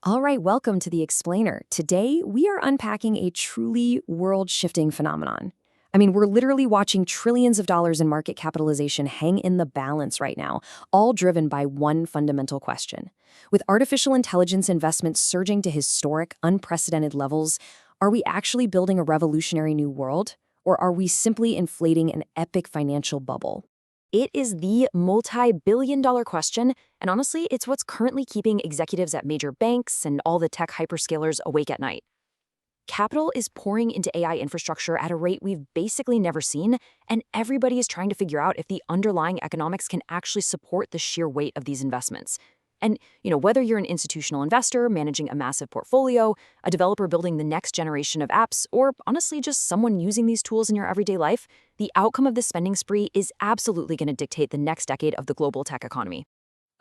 All right, welcome to The Explainer. Today, we are unpacking a truly world-shifting phenomenon. We're literally watching trillions of dollars in market capitalization hang in the balance right now, all driven by one fundamental question. With artificial intelligence investments surging to historic, unprecedented levels, are we actually building a revolutionary new world? Or are we simply inflating an epic financial bubble? It is the multi-billion-dollar question, and honestly, it's what's currently keeping executives at major banks and all the tech hyperscalers awake at night. Capital is pouring into AI infrastructure at a rate we've basically never seen, and everybody is trying to figure out if the underlying economics can actually support the sheer weight of these investments. And, whether you're an institutional investor managing a massive portfolio, a developer building the next generation of apps, or honestly just someone using these tools in your everyday life, the outcome of this spending spree is absolutely going to dictate the next decade of the global tech economy.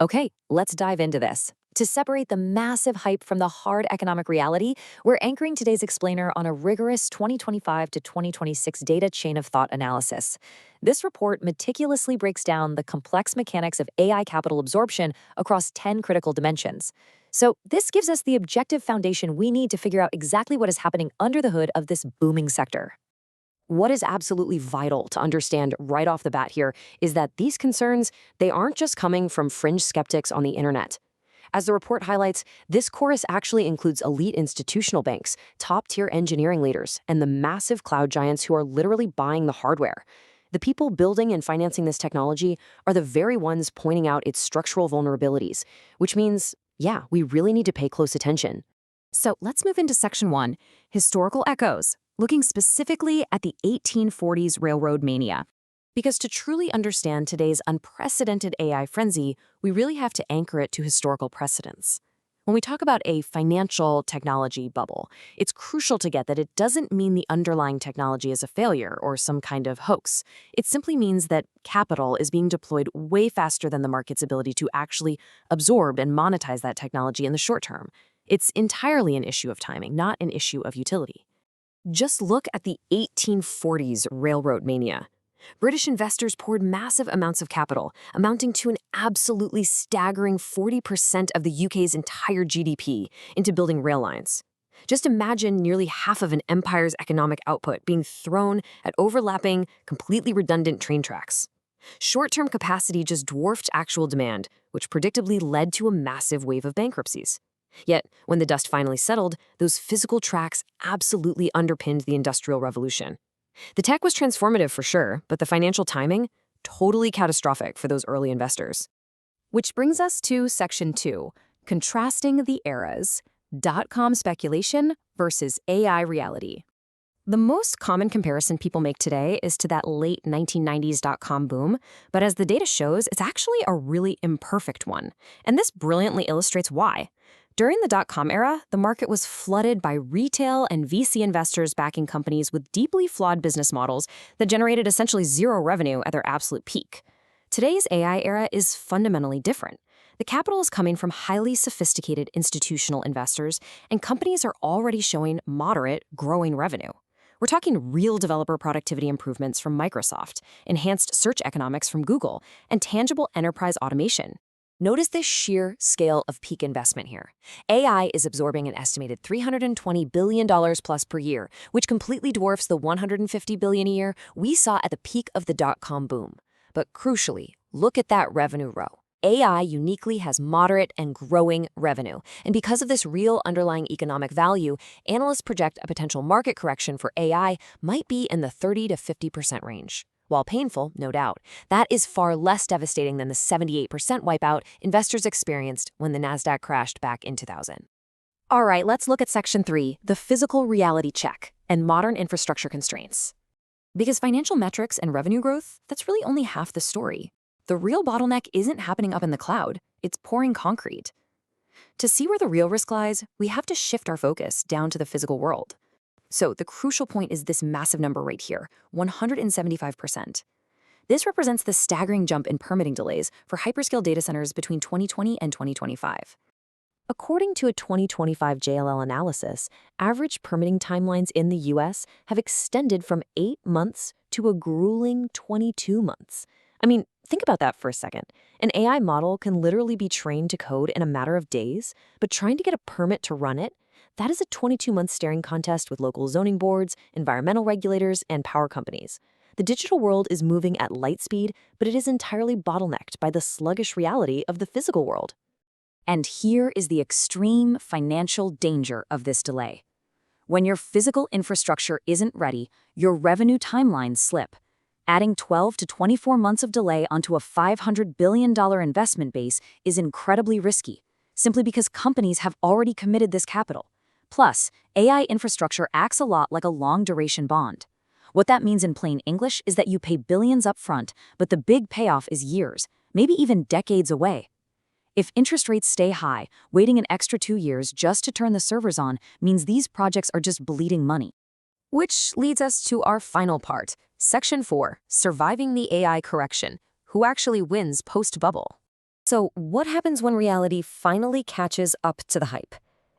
Okay, let's dive into this. To separate the massive hype from the hard economic reality, we're anchoring today's explainer on a rigorous 2025 to 2026 data chain of thought analysis. This report meticulously breaks down the complex mechanics of AI capital absorption across 10 critical dimensions. So this gives us the objective foundation we need to figure out exactly what is happening under the hood of this booming sector. What is absolutely vital to understand right off the bat here is that these concerns, they aren't just coming from fringe skeptics on the internet. As the report highlights, this chorus actually includes elite institutional banks, top-tier engineering leaders, and the massive cloud giants who are literally buying the hardware. The people building and financing this technology are the very ones pointing out its structural vulnerabilities, which means, yeah, we really need to pay close attention. So let's move into Section 1, Historical Echoes, looking specifically at the 1840s railroad mania. Because to truly understand today's unprecedented AI frenzy, we really have to anchor it to historical precedents. When we talk about a financial technology bubble, it's crucial to get that it doesn't mean the underlying technology is a failure or some kind of hoax. It simply means that capital is being deployed way faster than the market's ability to actually absorb and monetize that technology in the short term. It's entirely an issue of timing, not an issue of utility. Just look at the 1840s railroad mania. British investors poured massive amounts of capital, amounting to an absolutely staggering 40% of the UK's entire GDP, into building rail lines. Just imagine nearly half of an empire's economic output being thrown at overlapping, completely redundant train tracks. Short-term capacity just dwarfed actual demand, which predictably led to a massive wave of bankruptcies. Yet, when the dust finally settled, those physical tracks absolutely underpinned the Industrial Revolution. The tech was transformative for sure, but the financial timing, totally catastrophic for those early investors. Which brings us to Section 2, Contrasting the Eras, .com speculation versus AI reality. The most common comparison people make today is to that late 1990s .com boom, but as the data shows, it's actually a really imperfect one. And this brilliantly illustrates why. During the .com era, the market was flooded by retail and VC investors backing companies with deeply flawed business models that generated essentially zero revenue at their absolute peak. Today's AI era is fundamentally different. The capital is coming from highly sophisticated institutional investors, and companies are already showing moderate, growing revenue. We're talking real developer productivity improvements from Microsoft, enhanced search economics from Google, and tangible enterprise automation. Notice the sheer scale of peak investment here. AI is absorbing an estimated $320 billion plus per year, which completely dwarfs the $150 billion a year we saw at the peak of the .com boom. But crucially, look at that revenue row. AI uniquely has moderate and growing revenue. And because of this real underlying economic value, analysts project a potential market correction for AI might be in the 30 to 50% range. While painful, no doubt, that is far less devastating than the 78% wipeout investors experienced when the Nasdaq crashed back in 2000. All right, let's look at Section 3, the physical reality check and modern infrastructure constraints. Because financial metrics and revenue growth, that's really only half the story. The real bottleneck isn't happening up in the cloud, it's pouring concrete. To see where the real risk lies, we have to shift our focus down to the physical world. So the crucial point is this massive number right here, 175%. This represents the staggering jump in permitting delays for hyperscale data centers between 2020 and 2025. According to a 2025 JLL analysis, average permitting timelines in the US have extended from 8 months to a grueling 22 months. Think about that for a second. An AI model can literally be trained to code in a matter of days, but trying to get a permit to run it, that is a 22-month staring contest with local zoning boards, environmental regulators, and power companies. The digital world is moving at light speed, but it is entirely bottlenecked by the sluggish reality of the physical world. And here is the extreme financial danger of this delay. When your physical infrastructure isn't ready, your revenue timelines slip. Adding 12 to 24 months of delay onto a $500 billion investment base is incredibly risky, simply because companies have already committed this capital. Plus, AI infrastructure acts a lot like a long-duration bond. What that means in plain English is that you pay billions up front, but the big payoff is years, maybe even decades away. If interest rates stay high, waiting an extra 2 years just to turn the servers on means these projects are just bleeding money. Which leads us to our final part, Section 4, Surviving the AI Correction. Who actually wins post-bubble? So what happens when reality finally catches up to the hype?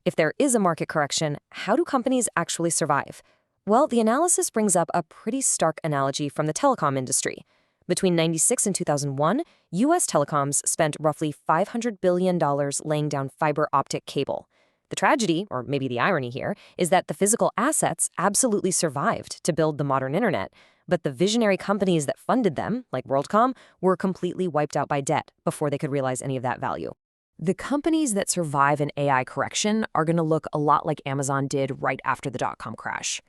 If there is a market correction, how do companies actually survive? Well, the analysis brings up a pretty stark analogy from the telecom industry. Between 1996 and 2001, U.S. telecoms spent roughly $500 billion laying down fiber optic cable. The tragedy, or maybe the irony here, is that the physical assets absolutely survived to build the modern internet, but the visionary companies that funded them, like WorldCom, were completely wiped out by debt before they could realize any of that value. The companies that survive an AI correction are going to look a lot like Amazon did right after the dot-com crash.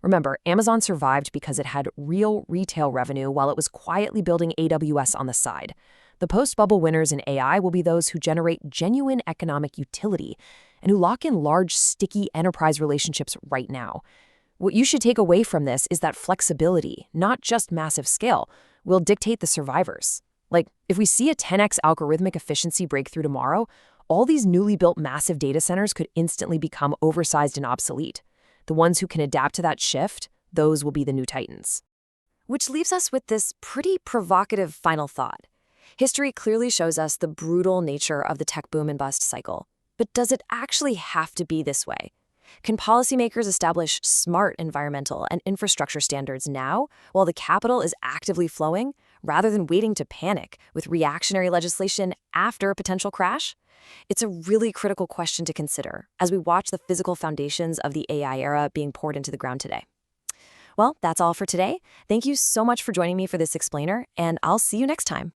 Remember, Amazon survived because it had real retail revenue while it was quietly building AWS on the side. The post-bubble winners in AI will be those who generate genuine economic utility and who lock in large, sticky enterprise relationships right now. What you should take away from this is that flexibility, not just massive scale, will dictate the survivors. Like, if we see a 10x algorithmic efficiency breakthrough tomorrow, all these newly built massive data centers could instantly become oversized and obsolete. The ones who can adapt to that shift, those will be the new titans. Which leaves us with this pretty provocative final thought. History clearly shows us the brutal nature of the tech boom and bust cycle. But does it actually have to be this way? Can policymakers establish smart environmental and infrastructure standards now, while the capital is actively flowing, rather than waiting to panic with reactionary legislation after a potential crash? It's a really critical question to consider as we watch the physical foundations of the AI era being poured into the ground today. Well, that's all for today. Thank you so much for joining me for this explainer, and I'll see you next time.